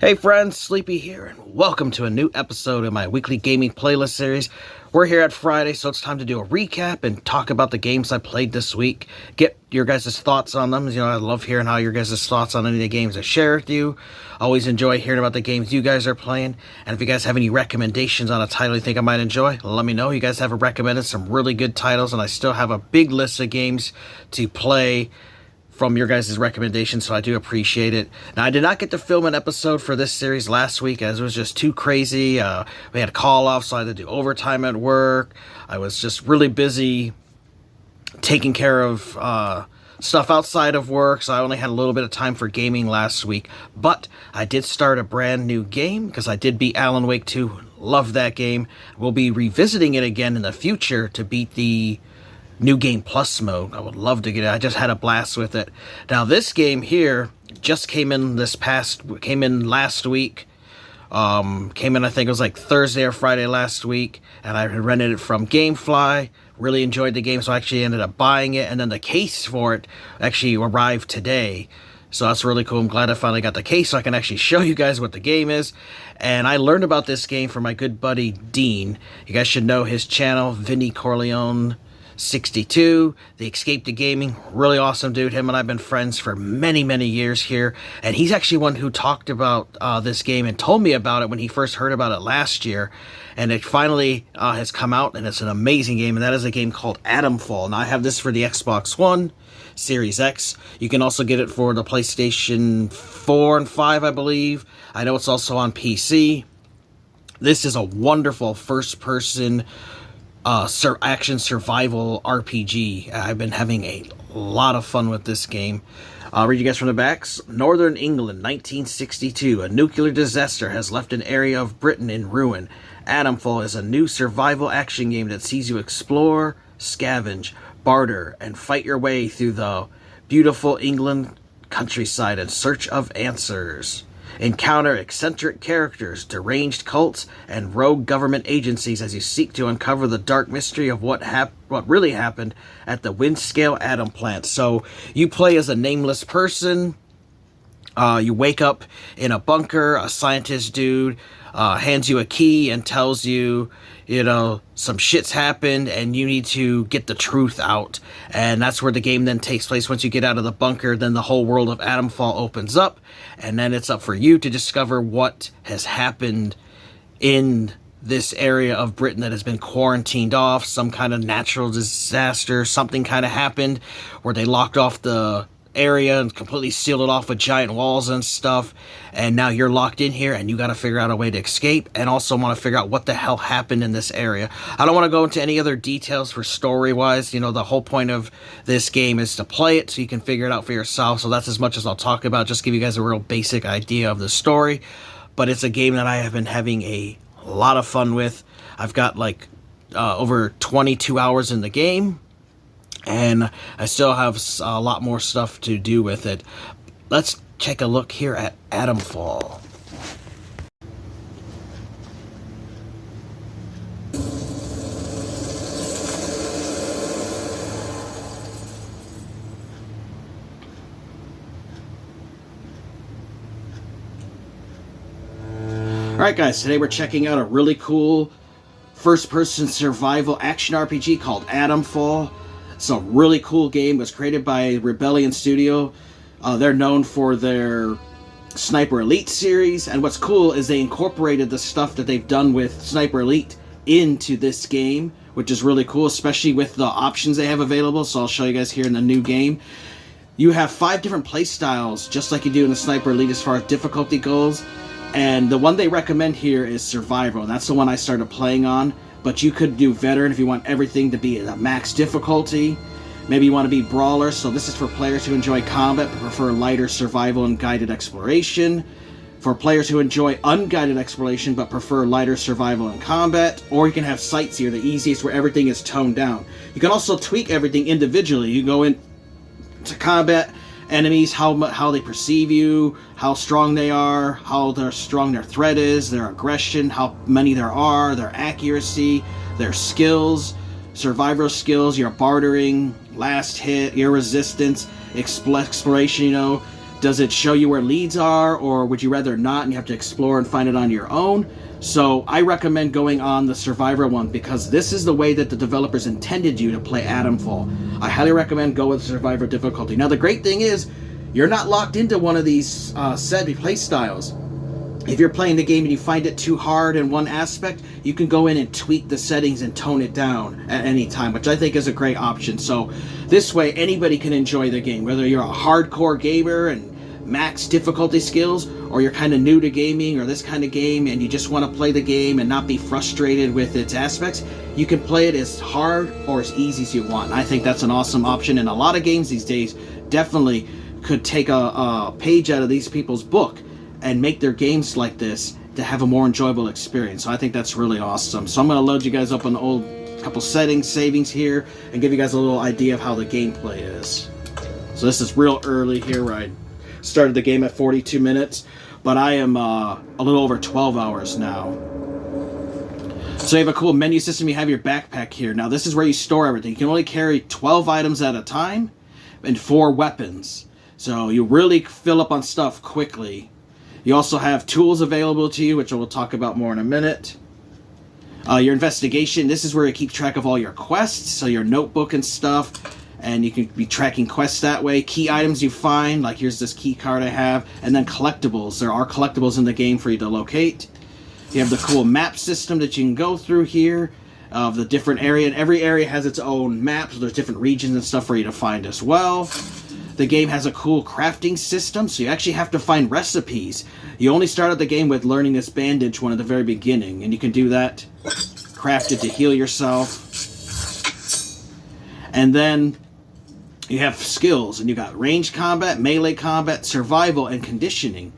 Hey friends, Sleepy here, and welcome to a new episode of my weekly gaming playlist series. We're here at Friday, so it's time to do a recap and talk about the games I played this week. Get your guys' thoughts on them. I love hearing how your guys' thoughts on any of the games I share with you. Always enjoy hearing about the games you guys are playing. And if you guys have any recommendations on a title you think I might enjoy, let me know. You guys have recommended some really good titles, and I still have a big list of games to play from your guys' recommendations, so I do appreciate it. Now, I did not get to film an episode for this series last week, as it was just too crazy. We had a call-off, so I had to do overtime at work. I was just really busy taking care of stuff outside of work, so I only had a little bit of time for gaming last week. But I did start a brand new game, because I did beat Alan Wake 2. Love that game. We'll be revisiting it again in the future to beat the New Game Plus mode. I would love to get it. I just had a blast with it. Now this game here just came in last week. Came in, I think it was like Thursday or Friday last week, and I rented it from GameFly. Really enjoyed the game, so I actually ended up buying it, and then the case for it actually arrived today. So that's really cool. I'm glad I finally got the case so I can actually show you guys what the game is. And I learned about this game from my good buddy Dean. You guys should know his channel, Vinny Corleone 62, the Escape to Gaming. Really awesome dude. Him and I have been friends for many years here, and he's actually one who talked about this game and told me about it when he first heard about it last year, and it finally has come out, and it's an amazing game, and that is a game called Atomfall. Now I have this for the Xbox One, Series X. You can also get it for the PlayStation 4 and 5, I believe. I know it's also on PC. This is a wonderful first-person action survival RPG. I've been having a lot of fun with this game. I'll read you guys from the backs. Northern England, 1962. A nuclear disaster has left an area of Britain in ruin. Atomfall is a new survival action game that sees you explore, scavenge, barter, and fight your way through the beautiful England countryside in search of answers. Encounter eccentric characters, deranged cults, and rogue government agencies as you seek to uncover the dark mystery of what really happened at the Windscale atom plant. So you play as a nameless person. You wake up in a bunker. A scientist dude hands you a key and tells you, some shit's happened and you need to get the truth out. And that's where the game then takes place. Once you get out of the bunker, then the whole world of Atomfall opens up, and then it's up for you to discover what has happened in this area of Britain that has been quarantined off. Some kind of natural disaster, something kind of happened where they locked off the area and completely sealed it off with giant walls and stuff, and now you're locked in here and you got to figure out a way to escape, and also want to figure out what the hell happened in this area. I don't want to go into any other details for story wise. The whole point of this game is to play it so you can figure it out for yourself, so that's as much as I'll talk about. Just give you guys a real basic idea of the story, but it's a game that I have been having a lot of fun with. I've got over 22 hours in the game, and I still have a lot more stuff to do with it. Let's take a look here at Atomfall. Alright guys, today we're checking out a really cool first-person survival action RPG called Atomfall. It's a really cool game. It was created by Rebellion Studio. They're known for their Sniper Elite series, and what's cool is they incorporated the stuff that they've done with Sniper Elite into this game, which is really cool, especially with the options they have available. So I'll show you guys here in the new game. You have 5 different play styles, just like you do in the Sniper Elite as far as difficulty goes, and the one they recommend here is Survival, and that's the one I started playing on. But you could do Veteran if you want everything to be at max difficulty. Maybe you want to be Brawler, so this is for players who enjoy combat but prefer lighter survival and guided exploration. For players who enjoy unguided exploration but prefer lighter survival and combat. Or you can have Sightseer, the easiest, where everything is toned down. You can also tweak everything individually. You go into combat, enemies, how they perceive you, how strong they are, how strong their threat is, their aggression, how many there are, their accuracy, their skills, survivor skills, your bartering, last hit, your resistance, exploration, Does it show you where leads are, or would you rather not and you have to explore and find it on your own? So I recommend going on the Survivor one because this is the way that the developers intended you to play Atomfall. I highly recommend go with Survivor difficulty. Now the great thing is, you're not locked into one of these set play styles. If you're playing the game and you find it too hard in one aspect, you can go in and tweak the settings and tone it down at any time, which I think is a great option. So this way, anybody can enjoy the game, whether you're a hardcore gamer and max difficulty skills, or you're kind of new to gaming or this kind of game and you just want to play the game and not be frustrated with its aspects. You can play it as hard or as easy as you want. And I think that's an awesome option, and a lot of games these days definitely could take a page out of these people's book and make their games like this to have a more enjoyable experience. So I think that's really awesome. So I'm going to load you guys up on the old couple savings here and give you guys a little idea of how the gameplay is. So this is real early here where I started the game at 42 minutes, but I am a little over 12 hours now. So you have a cool menu system. You have your backpack here. Now this is where you store everything. You can only carry 12 items at a time and 4 weapons. So you really fill up on stuff quickly. You also have tools available to you, which we'll talk about more in a minute. Your investigation, this is where you keep track of all your quests, so your notebook and stuff, and you can be tracking quests that way. Key items you find, like here's this key card I have, and then collectibles. There are collectibles in the game for you to locate. You have the cool map system that you can go through here of the different area, and every area has its own map, so there's different regions and stuff for you to find as well. The game has a cool crafting system, so you actually have to find recipes. You only start out the game with learning this bandage one at the very beginning, and you can do that, craft it to heal yourself. And then you have skills, and you got ranged combat, melee combat, survival, and conditioning.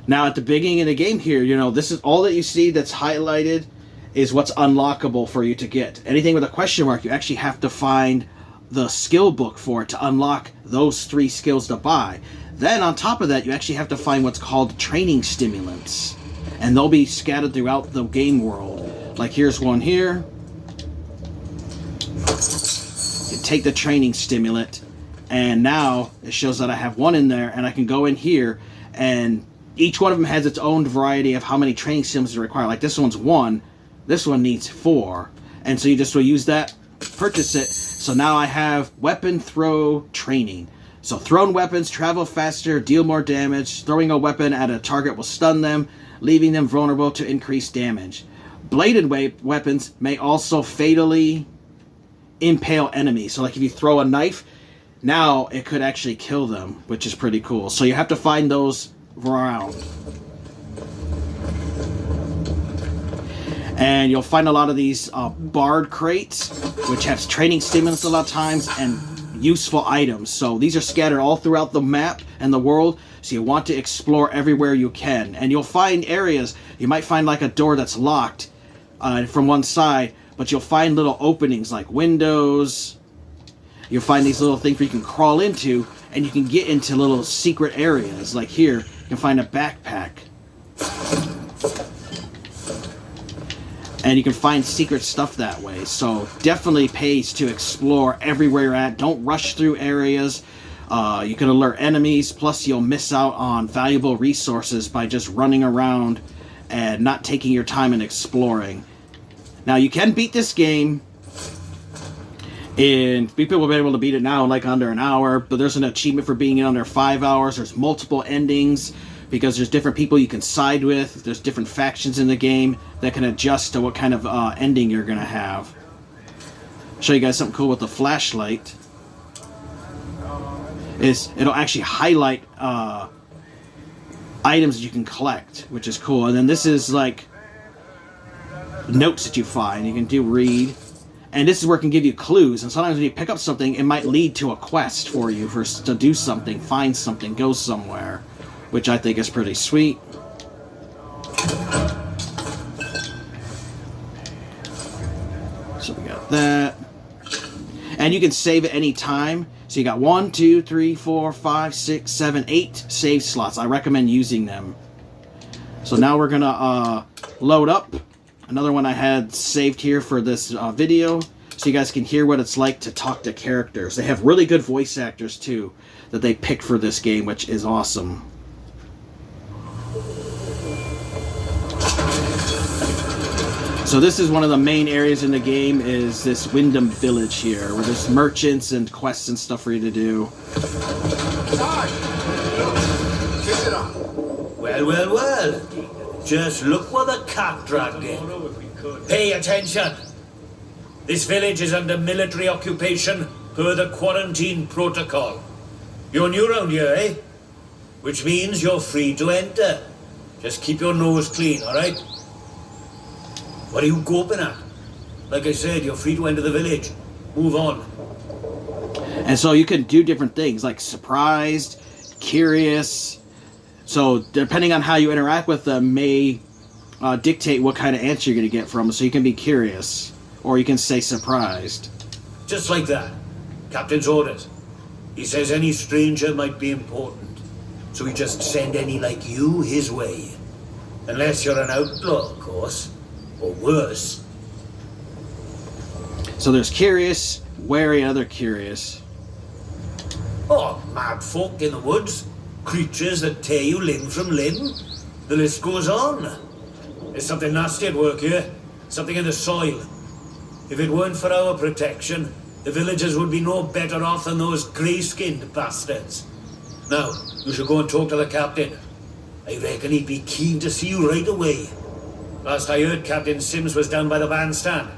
Now at the beginning of the game here, you know, this is all that you see that's highlighted is what's unlockable for you to get. Anything with a question mark, you actually have to find the skill book for it to unlock those 3 skills to buy. Then on top of that, you actually have to find what's called training stimulants, and they'll be scattered throughout the game world. Like here's one here. You take the training stimulant, and now it shows that I have one in there, and I can go in here, and each one of them has its own variety of how many training stimulants it require. Like this one's 1, this one needs 4, and so you just will use that, purchase it. So now I have weapon throw training. So thrown weapons travel faster, deal more damage. Throwing a weapon at a target will stun them, leaving them vulnerable to increased damage. Bladed weapons may also fatally impale enemies. So like if you throw a knife, now it could actually kill them, which is pretty cool. So you have to find those around. And you'll find a lot of these barred crates, which have training stimulants a lot of times, and useful items. So these are scattered all throughout the map and the world, so you want to explore everywhere you can. And you'll find areas, you might find like a door that's locked from one side, but you'll find little openings like windows. You'll find these little things where you can crawl into, and you can get into little secret areas. Like here, you can find a backpack. And you can find secret stuff that way. So definitely pays to explore everywhere you're at. Don't rush through areas. You can alert enemies. Plus you'll miss out on valuable resources by just running around and not taking your time and exploring. Now you can beat this game. And people will be able to beat it now in like under an hour. But there's an achievement for being in under 5 hours. There's multiple endings, because there's different people you can side with. There's different factions in the game that can adjust to what kind of ending you're going to have. I'll show you guys something cool with the flashlight. It'll actually highlight items that you can collect, which is cool. And then this is like notes that you find. You can do read. And this is where it can give you clues. And sometimes when you pick up something, it might lead to a quest for you to do something, find something, go somewhere, which I think is pretty sweet. So we got that. And you can save at any time. So you got 1, 2, 3, 4, 5, 6, 7, 8 save slots. I recommend using them. So now we're gonna load up another one I had saved here for this video. so you guys can hear what it's like to talk to characters. They have really good voice actors too that they picked for this game, which is awesome. So this is one of the main areas in the game, is this Wyndham Village here, where there's merchants and quests and stuff for you to do. Well, well, well. Just look what the cat dragged in. Pay attention. This village is under military occupation per the quarantine protocol. You're new around here, eh? Which means you're free to enter. Just keep your nose clean, all right? What are you gawping at? Like I said, you're free to enter the village. Move on. And so you can do different things, like surprised, curious. So depending on how you interact with them may dictate what kind of answer you're going to get from them. So you can be curious, or you can say surprised. Just like that. Captain's orders. He says any stranger might be important. So he just send any like you his way. Unless you're an outlaw, of course. Or worse. So there's curious, wary, and other curious. Oh, mad folk in the woods. Creatures that tear you limb from limb. The list goes on. There's something nasty at work here. Something in the soil. If it weren't for our protection, the villagers would be no better off than those grey-skinned bastards. Now, you should go and talk to the captain. I reckon he'd be keen to see you right away. Last I heard, Captain Sims was down by the bandstand.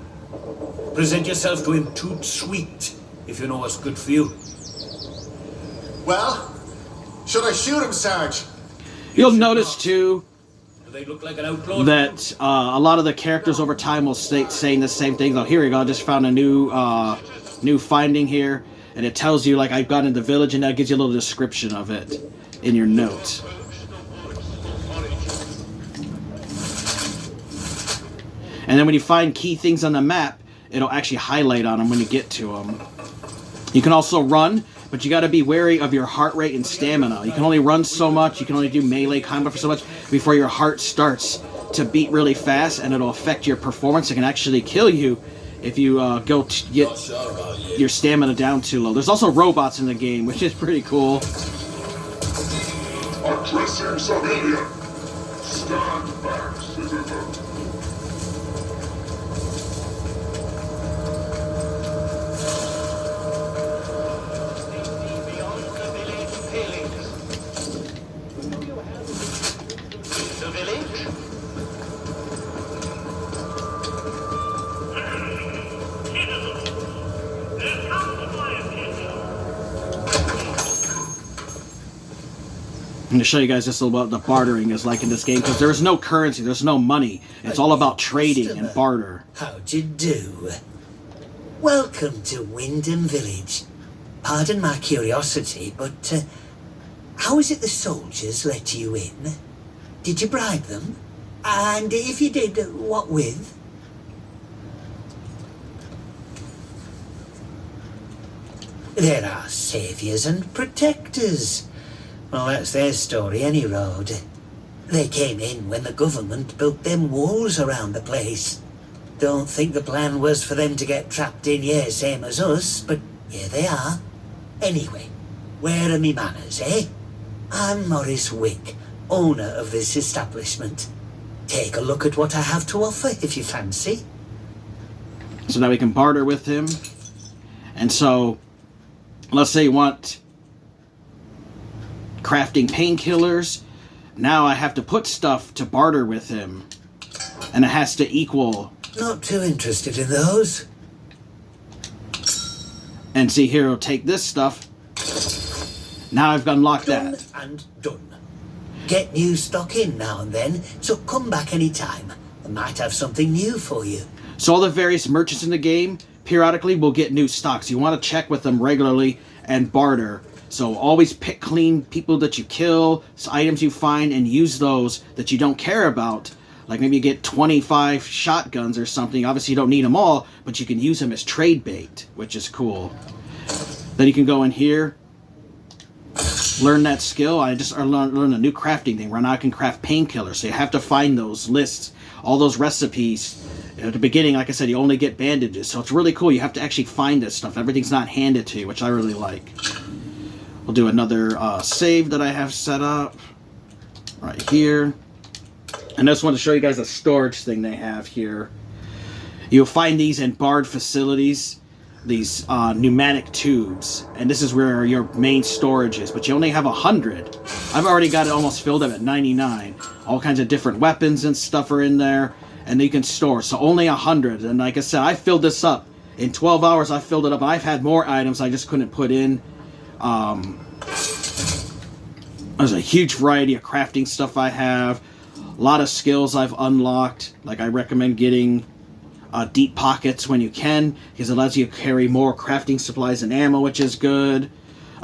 Present yourself to him toot sweet, if you know what's good for you. Well, should I shoot him, Sarge? You'll notice, too, Do they look like an outlaw? that a lot of the characters over time will stay saying the same thing. Oh, here we go. I just found a new finding here. And it tells you, like, I've gone into the village, and that gives you a little description of it in your notes. And then when you find key things on the map, it'll actually highlight on them when you get to them. You can also run, but you got to be wary of your heart rate and stamina. You can only run so much, you can only do melee combat for so much before your heart starts to beat really fast, and it'll affect your performance. It can actually kill you if you go to get your stamina down too low. There's also robots in the game, which is pretty cool. Addressing civilian. Stand back, citizen. I'm going to show you guys just a little about the bartering is like in this game, because there is no currency, there's no money. It's all about trading and barter. How'd you do? Welcome to Wyndham Village. Pardon my curiosity, but how is it the soldiers let you in? Did you bribe them? And if you did, what with? There are saviours and protectors. Well, that's their story, any road. They came in when the government built them walls around the place. Don't think the plan was for them to get trapped in here, same as us, but here they are. Anyway, where are me manners, eh? I'm Maurice Wick, owner of this establishment. Take a look at what I have to offer, if you fancy. So now we can barter with him. And so, let's say you want crafting painkillers. Now I have to put stuff to barter with him. And it has to equal. Not too interested in those. And see here, it'll take this stuff. Now I've unlocked Done that. and done. Get new stock in now and then, so come back any time. I might have something new for you. So all the various merchants in the game periodically will get new stocks. You want to check with them regularly and barter. So always pick clean people that you kill, items you find, and use those that you don't care about. Like maybe you get 25 shotguns or something. Obviously you don't need them all, but you can use them as trade bait, which is cool. Then you can go in here learn that skill. I learned a new crafting thing where now I can craft painkillers. So you have to find those lists, all those recipes. At the beginning, like I said, you only get bandages. So it's really cool. You have to actually find this stuff. Everything's not handed to you, which I really like. We'll do another save that I have set up right here. And I just want to show you guys a storage thing they have here. You'll find these in barred facilities, these pneumatic tubes, and this is where your main storage is, but you only have 100. I've already got it almost filled up at 99. All kinds of different weapons and stuff are in there, and you can store, so only 100. And like I said, I filled this up. In 12 hours, I filled it up. I've had more items I just couldn't put in. There's a huge variety of crafting stuff I have. A lot of skills I've unlocked. Like I recommend getting deep pockets when you can, because it allows you to carry more crafting supplies and ammo, which is good.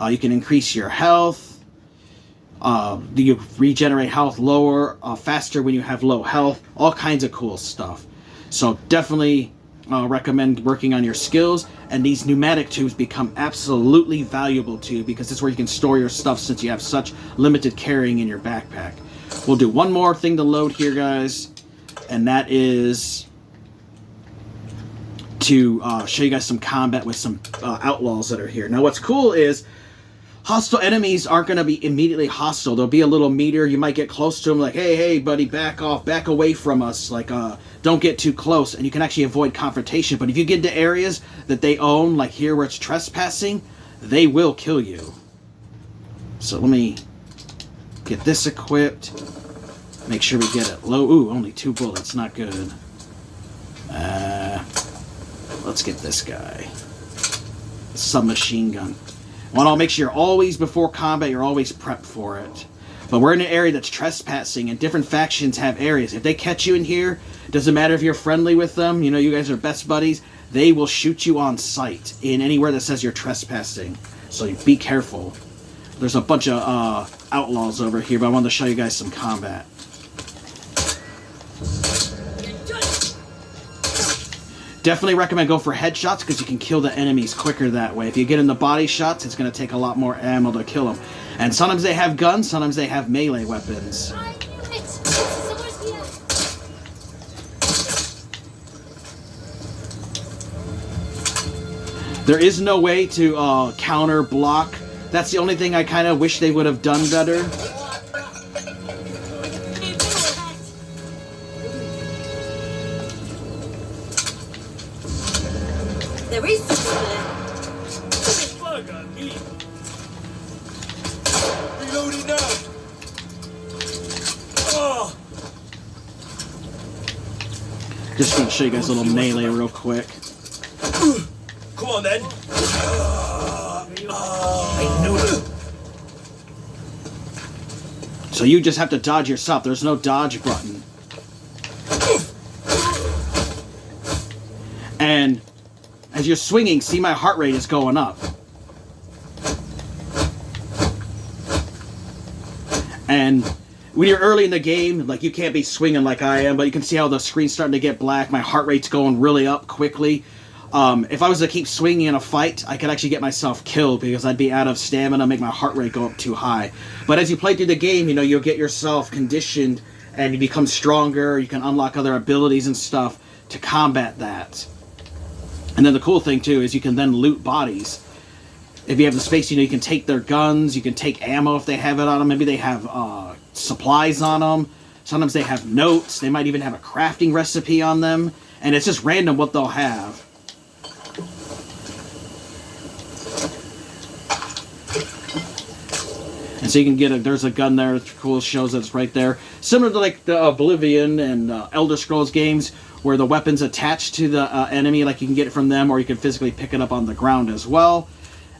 You can increase your health. You regenerate health faster when you have low health. All kinds of cool stuff. So definitely recommend working on your skills. And these pneumatic tubes become absolutely valuable to you, because it's where you can store your stuff since you have such limited carrying in your backpack. We'll do one more thing to load here, guys, and that is to show you guys some combat with some outlaws that are here. Now what's cool is hostile enemies aren't going to be immediately hostile. There'll be a little meter. You might get close to them like, hey buddy, back off, back away from us, like don't get too close, and you can actually avoid confrontation. But if you get into areas that they own, like here where it's trespassing, they will kill you. So let me get this equipped, make sure we get it low. Ooh, only 2 bullets, not good. Let's get this guy. Submachine gun. Want to make sure you're always, before combat, you're always prepped for it. But we're in an area that's trespassing, and different factions have areas. If they catch you in here, it doesn't matter if you're friendly with them, you know, you guys are best buddies, they will shoot you on sight in anywhere that says you're trespassing. So be careful. There's a bunch of outlaws over here, but I wanted to show you guys some combat. Definitely recommend go for headshots, because you can kill the enemies quicker that way. If you get in the body shots, it's going to take a lot more ammo to kill them. And sometimes they have guns, sometimes they have melee weapons. There is no way to counter block. That's the only thing I kind of wish they would have done better. There is Bug on me. Reloading now. Oh, Just going to show you guys a little melee real quick. come on then. I knew it. So you just have to dodge yourself. There's no dodge button. And as you're swinging, see my heart rate is going up. And when you're early in the game, like you can't be swinging like I am, but you can see how the screen's starting to get black. My heart rate's going really up quickly. If I was to keep swinging in a fight, I could actually get myself killed because I'd be out of stamina, make my heart rate go up too high. But as you play through the game, you know, you'll get yourself conditioned and you become stronger. You can unlock other abilities and stuff to combat that. And then the cool thing too is you can then loot bodies. If you have the space, you know, you can take their guns, you can take ammo if they have it on them. Maybe they have supplies on them. Sometimes they have notes. They might even have a crafting recipe on them. And it's just random what they'll have. And so you can get there's a gun there, it's cool, shows that it's right there. Similar to like the Oblivion and Elder Scrolls games, where the weapon's attached to the enemy, like you can get it from them, or you can physically pick it up on the ground as well.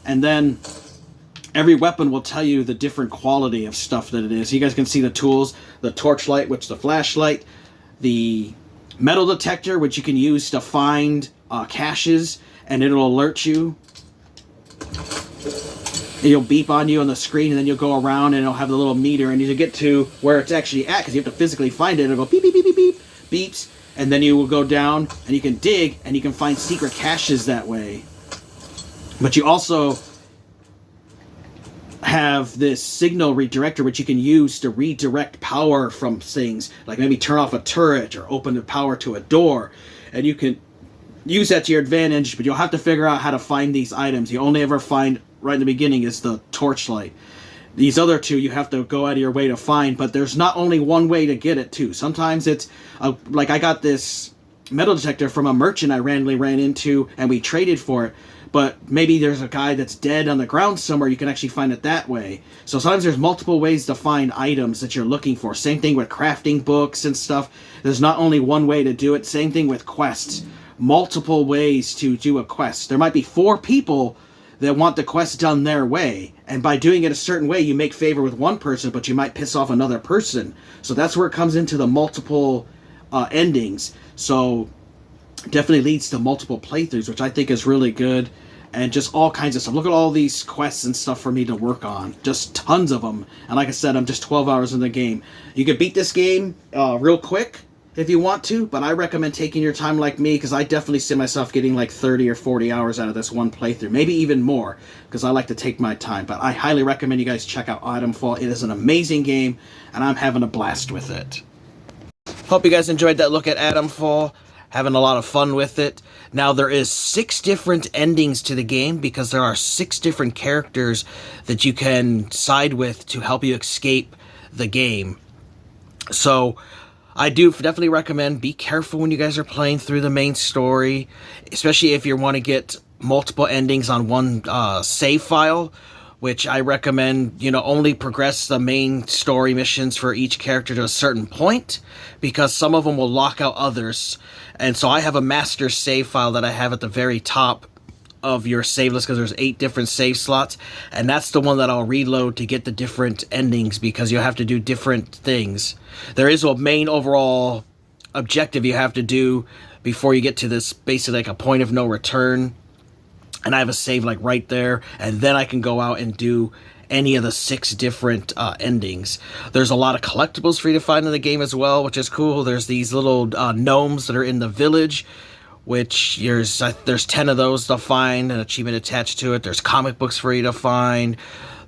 And then every weapon will tell you the different quality of stuff that it is. You guys can see the tools, the torchlight, which is the flashlight, the metal detector, which you can use to find caches, and it'll alert you. It'll beep on you on the screen, and then you'll go around and it'll have the little meter, and you get to where it's actually at, because you have to physically find it. It'll go beep, beep, beep, beep, beep, beeps, and then you will go down, and you can dig, and you can find secret caches that way. But you also have this signal redirector which you can use to redirect power from things, like maybe turn off a turret or open the power to a door, and you can use that to your advantage, but you'll have to figure out how to find these items. You only ever find right in the beginning is the torchlight. These other two you have to go out of your way to find, but there's not only one way to get it too. Sometimes it's like I got this metal detector from a merchant I randomly ran into and we traded for it, but maybe there's a guy that's dead on the ground somewhere, you can actually find it that way. So sometimes there's multiple ways to find items that you're looking for. Same thing with crafting books and stuff. There's not only one way to do it. Same thing with quests. Multiple ways to do a quest. There might be 4 people that want the quest done their way, and by doing it a certain way you make favor with one person, but you might piss off another person. So that's where it comes into the multiple endings. So definitely leads to multiple playthroughs, which I think is really good, and just all kinds of stuff. Look at all these quests and stuff for me to work on, just tons of them. And like I said, I'm just 12 hours in the game. You can beat this game real quick if you want to, but I recommend taking your time like me, because I definitely see myself getting like 30 or 40 hours out of this one playthrough, maybe even more, because I like to take my time. But I highly recommend you guys check out Itemfall. It is an amazing game, and I'm having a blast with it. Hope you guys enjoyed that look at Itemfall. Having a lot of fun with it. Now, there is 6 different endings to the game, because there are 6 different characters that you can side with to help you escape the game. So I do definitely recommend be careful when you guys are playing through the main story, especially if you want to get multiple endings on one save file, which I recommend, only progress the main story missions for each character to a certain point, because some of them will lock out others. And so I have a master save file that I have at the very top of your save list, because there's 8 different save slots, and that's the one that I'll reload to get the different endings, because you'll have to do different things. There is a main overall objective you have to do before you get to this, basically like a point of no return, and I have a save like right there, and then I can go out and do any of the 6 different endings. There's a lot of collectibles for you to find in the game as well, which is cool. There's these little gnomes that are in the village, which there's 10 of those to find, an achievement attached to it. There's comic books for you to find.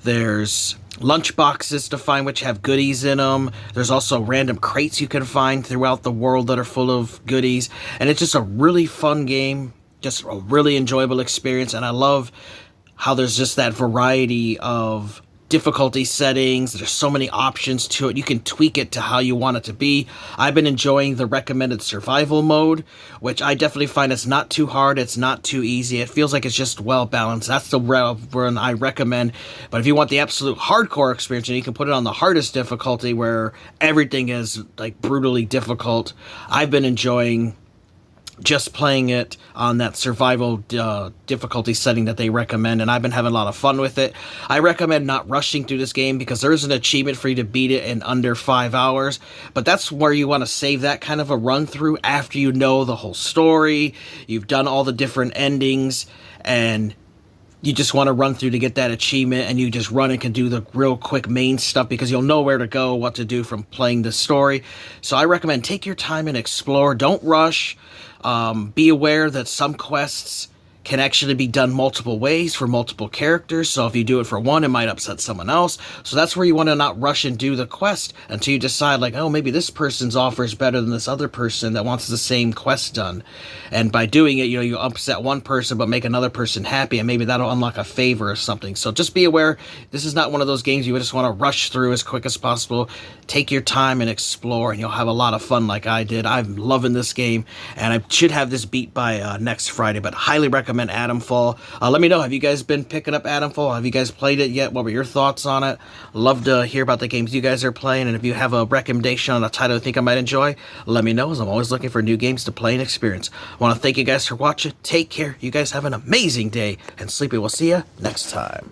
There's lunch boxes to find, which have goodies in them. There's also random crates you can find throughout the world that are full of goodies. And it's just a really fun game, just a really enjoyable experience. And I love how there's just that variety of difficulty settings. There's so many options to it. You can tweak it to how you want it to be. I've been enjoying the recommended survival mode, which I definitely find it's not too hard, it's not too easy. It feels like it's just well balanced. That's the one I recommend. But if you want the absolute hardcore experience, you can put it on the hardest difficulty where everything is like brutally difficult. I've been enjoying just playing it on that survival difficulty setting that they recommend, and I've been having a lot of fun with it. I recommend not rushing through this game, because there is an achievement for you to beat it in under 5 hours, but that's where you want to save that kind of a run through after you know the whole story, you've done all the different endings, and you just want to run through to get that achievement, and you just run and can do the real quick main stuff, because you'll know where to go, what to do from playing the story. So I recommend take your time and explore. Don't rush. Be aware that some quests can actually be done multiple ways for multiple characters, so if you do it for one, it might upset someone else. So that's where you want to not rush and do the quest until you decide, like, oh, maybe this person's offer is better than this other person that wants the same quest done. And by doing it, you upset one person but make another person happy, and maybe that'll unlock a favor or something. So just be aware, this is not one of those games you just want to rush through as quick as possible. Take your time and explore, and you'll have a lot of fun like I did. I'm loving this game, and I should have this beat by next Friday, but highly recommend Itemfall. Let me know, have you guys been picking up Itemfall? Have you guys played it yet? What were your thoughts on it? Love to hear about the games you guys are playing, and if you have a recommendation on a title you think I might enjoy, let me know, as I'm always looking for new games to play and experience. I want to thank you guys for watching. Take care. You guys have an amazing day, and Sleepy will see you next time.